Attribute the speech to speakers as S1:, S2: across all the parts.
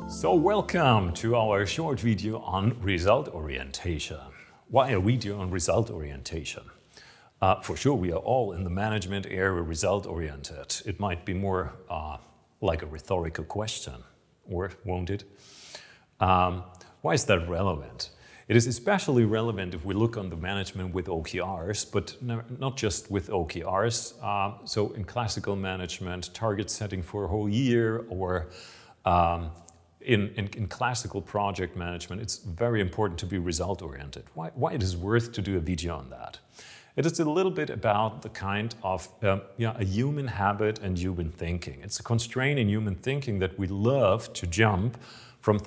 S1: So welcome to our short video on result orientation. Why a video on result orientation? For sure, we are all in the management area result oriented. It might be more like a rhetorical question, or won't it? Why is that relevant? It is especially relevant if we look on the management with OKRs, but not just with OKRs. So in classical management, target setting for a whole year, or in classical project management, it's very important to be result-oriented. Why it is worth to do a video on that? It is a little bit about the kind of a human habit and human thinking. It's a constraint in human thinking that we love to jump from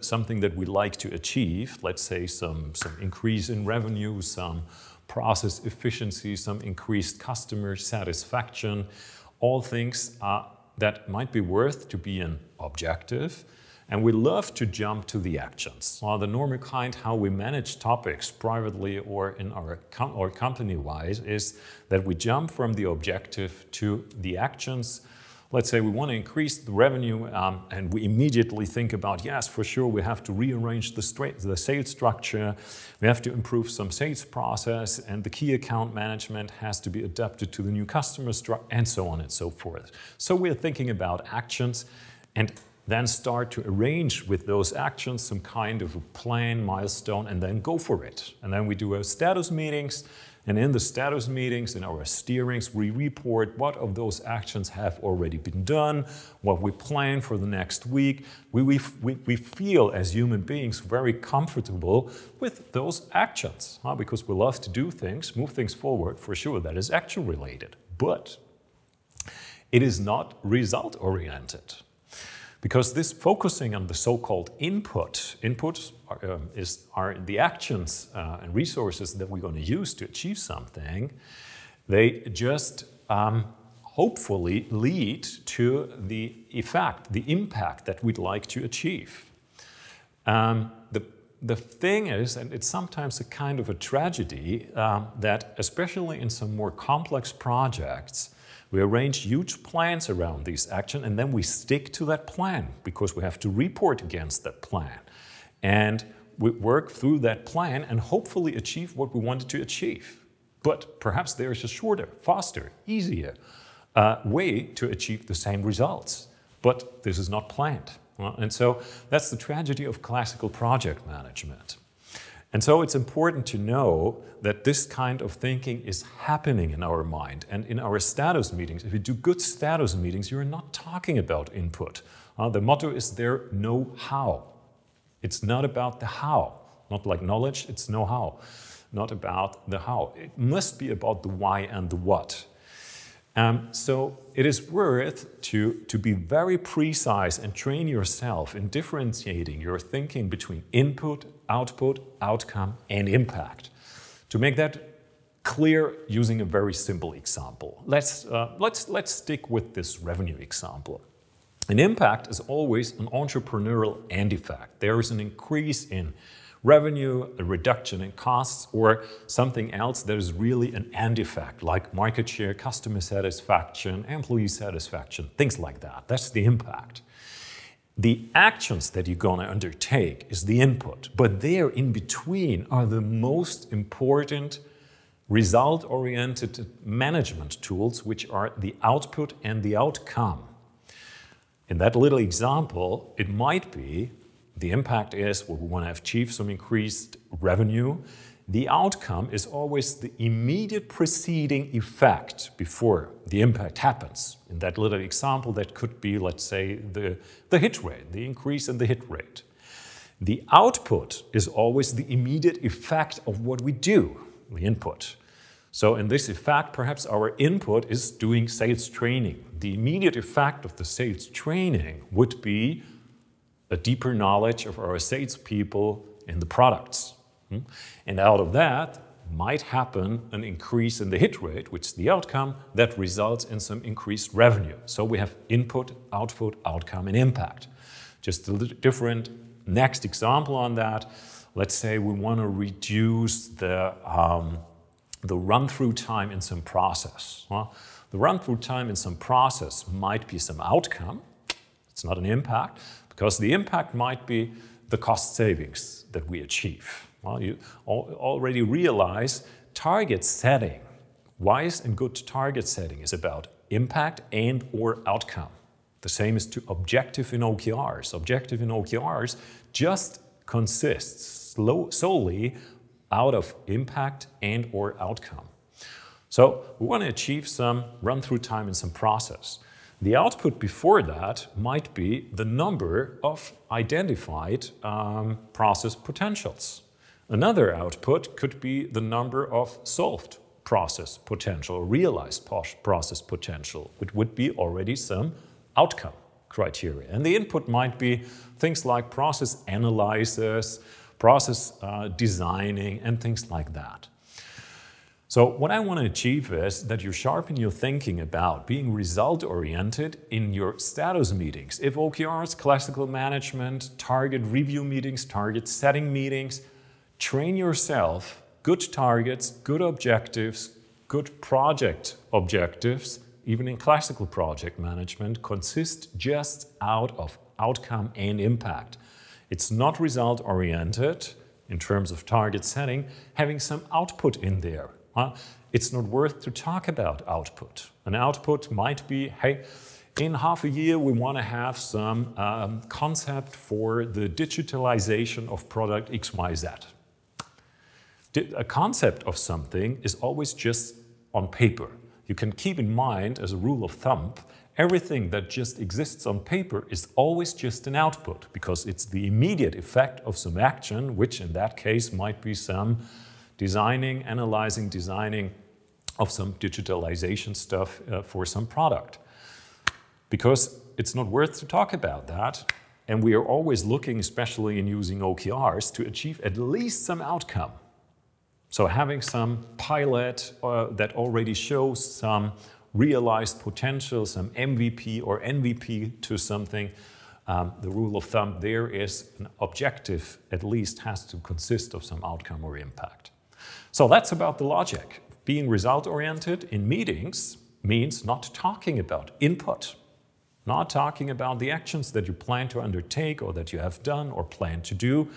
S1: something that we like to achieve, let's say some increase in revenue, some process efficiency, some increased customer satisfaction, all things that might be worth to be an objective. And we love to jump to the actions. The normal kind how we manage topics privately or in our company-wise is that we jump from the objective to the actions. Let's say we want to increase the revenue and we immediately think about, yes, for sure, we have to rearrange the sales structure, we have to improve some sales process, and the key account management has to be adapted to the new customer structure, and so on and so forth. So we're thinking about actions and then start to arrange with those actions some kind of a plan, milestone, and then go for it. And then we do our status meetings, and in the status meetings, in our steerings, we report what of those actions have already been done, what we plan for the next week. We feel as human beings very comfortable with those actions, because we love to do things, move things forward, for sure, that is action related. But it is not result oriented. Because this focusing on the so-called inputs are the actions and resources that we're going to use to achieve something, they just hopefully lead to the effect, the impact that we'd like to achieve. The thing is, and it's sometimes a kind of a tragedy, that especially in some more complex projects, we arrange huge plans around these actions, and then we stick to that plan because we have to report against that plan. And we work through that plan and hopefully achieve what we wanted to achieve. But perhaps there is a shorter, faster, easier way to achieve the same results. But this is not planned. And so that's the tragedy of classical project management. And so it's important to know that this kind of thinking is happening in our mind. And in our status meetings, if you do good status meetings, you're not talking about input. The motto is there, know how. It's not about the how. Not like knowledge, it's know-how. Not about the how. It must be about the why and the what. So it is worth to be very precise and train yourself in differentiating your thinking between input, output, outcome, and impact. To make that clear using a very simple example. Let's stick with this revenue example. An impact is always an entrepreneurial end effect. There is an increase in revenue, a reduction in costs, or something else that is really an end effect, like market share, customer satisfaction, employee satisfaction, things like that. That's the impact. The actions that you're going to undertake is the input, but there in between are the most important result-oriented management tools, which are the output and the outcome. In that little example, it might be the impact is well, we want to achieve some increased revenue. The outcome is always the immediate preceding effect before the impact happens. In that little example, that could be, let's say, the hit rate, the increase in the hit rate. The output is always the immediate effect of what we do, the input. So in this effect, perhaps our input is doing sales training. The immediate effect of the sales training would be a deeper knowledge of our salespeople in the products. And out of that might happen an increase in the hit rate, which is the outcome that results in some increased revenue. So we have input, output, outcome, and impact. Just a little different next example on that. Let's say we want to reduce the run-through time in some process. The run-through time in some process might be some outcome. It's not an impact, because the impact might be the cost savings that we achieve. Well, you already realize target setting, wise and good target setting is about impact and or outcome. The same is to objective in OKRs. Objective in OKRs just consists solely out of impact and or outcome. So we want to achieve some run-through time in some process. The output before that might be the number of identified process potentials. Another output could be the number of solved process potential, realized process potential, which would be already some outcome criteria. And the input might be things like process analysis, process designing, and things like that. So what I want to achieve is that you sharpen your thinking about being result-oriented in your status meetings. If OKRs, classical management, target review meetings, target setting meetings, train yourself, good targets, good objectives, good project objectives, even in classical project management, consist just out of outcome and impact. It's not result-oriented in terms of target setting, having some output in there. It's not worth to talk about output. An output might be, hey, in half a year we want to have some concept for the digitalization of product XYZ. A concept of something is always just on paper. You can keep in mind, as a rule of thumb, everything that just exists on paper is always just an output, because it's the immediate effect of some action, which in that case might be some designing, analyzing, designing of some digitalization stuff for some product. Because it's not worth to talk about that, and we are always looking, especially in using OKRs, to achieve at least some outcome. So having some pilot that already shows some realized potential, some MVP or NVP to something, the rule of thumb there is an objective at least has to consist of some outcome or impact. So that's about the logic. Being result-oriented in meetings means not talking about input, not talking about the actions that you plan to undertake or that you have done or plan to do.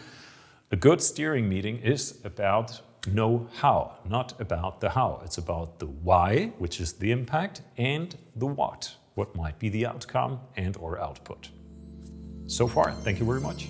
S1: A good steering meeting is about know-how, not about the how. It's about the why, which is the impact, and the what might be the outcome and or output. So far, thank you very much.